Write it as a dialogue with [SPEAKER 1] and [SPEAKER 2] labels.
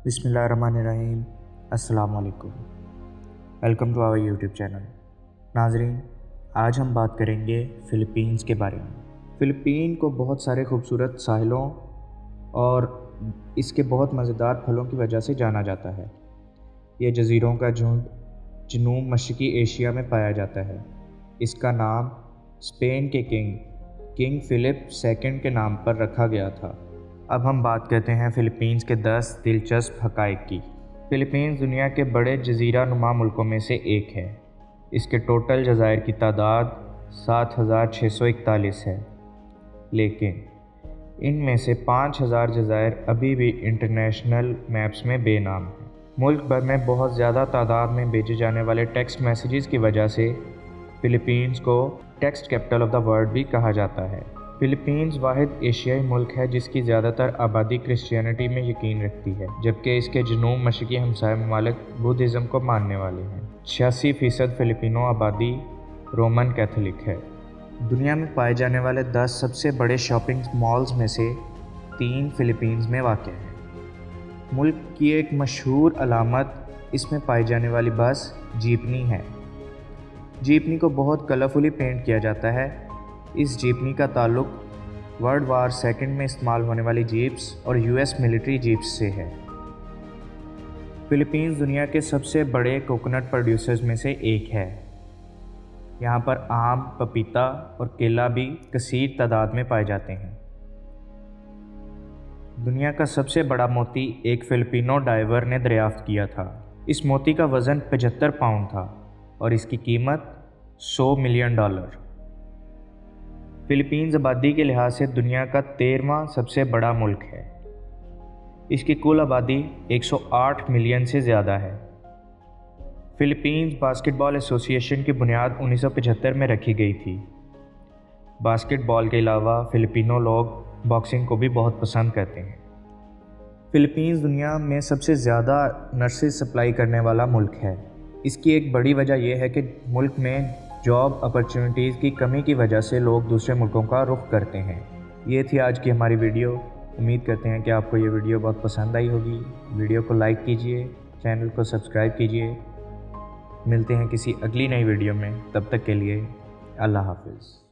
[SPEAKER 1] बिस्मिल्लाहिर्रहमानिर्रहीम। अस्सलाम वालेकुम। Welcome to our YouTube channel. नाज़रीन, आज हम बात करेंगे फ़िलीपींस के बारे में। फ़िलीपीन को बहुत सारे खूबसूरत साहिलों और इसके बहुत मज़ेदार फलों की वजह से जाना जाता है। ये जज़ीरों का झुंड जनूब मशरक़ी एशिया में पाया जाता है। इसका नाम स्पेन के किंग फ़िलिप II के नाम पर रखा गया था। अब हम बात करते हैं फ़िलीपींस के 10 दिलचस्प हक़ाइक़ की। फ़िलीपींस दुनिया के बड़े जज़ीरा नुमा मुल्कों में से एक है। इसके टोटल जज़ायर की तादाद 7,641 है, लेकिन इनमें से 5,000 जज़ायर अभी भी इंटरनेशनल मैप्स में बेनाम हैं। मुल्क भर में बहुत ज़्यादा तादाद में भेजे जाने वाले टेक्स्ट मैसेजेस की वजह से फ़िलीपींस को text capital of the world भी कहा जाता है। फ़िलीपींस वाहिद एशियाई मुल्क है जिसकी ज़्यादातर आबादी क्रिश्चियनिटी में यकीन रखती है, जबकि इसके जनूब मशरक़ी हमसाय ममालिक बुद्धिज़्म को मानने वाले हैं। 86% फ़िलिपिनो आबादी रोमन कैथोलिक है। दुनिया में पाए जाने वाले 10 सबसे बड़े शॉपिंग मॉल्स में से 3 फ़िलीपींस में वाक़ हैं। मुल्क की एक मशहूर अलामत इसमें पाई जाने वाली बस जीपनी है। जीपनी को बहुत कलरफुली पेंट किया जाता है। इस जीपनी का ताल्लुक़ वर्ल्ड वार II में इस्तेमाल होने वाली जीप्स और US मिलिट्री जीप्स से है। फ़िलीपींस दुनिया के सबसे बड़े कोकोनट प्रोड्यूसर्स में से एक है। यहाँ पर आम, पपीता और केला भी कसीर तादाद में पाए जाते हैं। दुनिया का सबसे बड़ा मोती एक फ़िलिपिनो डाइवर ने दरियाफ़्त किया था। इस मोती का वज़न 75 पाउंड था और इसकी कीमत $100 मिलियन। फ़िलीपींस आबादी के लिहाज से दुनिया का 13वां सबसे बड़ा मुल्क है। इसकी कुल आबादी 108 मिलियन से ज़्यादा है। फ़िलीपींस बास्केटबॉल एसोसिएशन की बुनियाद 1975 में रखी गई थी। बास्केटबॉल के अलावा फ़िलिपिनो लोग बॉक्सिंग को भी बहुत पसंद करते हैं। फ़िलीपींस दुनिया में सबसे ज़्यादा नर्सेज सप्लाई करने वाला मुल्क है। इसकी एक बड़ी वजह यह है कि मुल्क में जॉब अपॉर्चुनिटीज़ की कमी की वजह से लोग दूसरे मुल्कों का रुख करते हैं। ये थी आज की हमारी वीडियो। उम्मीद करते हैं कि आपको ये वीडियो बहुत पसंद आई होगी। वीडियो को लाइक कीजिए, चैनल को सब्सक्राइब कीजिए। मिलते हैं किसी अगली नई वीडियो में, तब तक के लिए अल्लाह हाफ़िज़।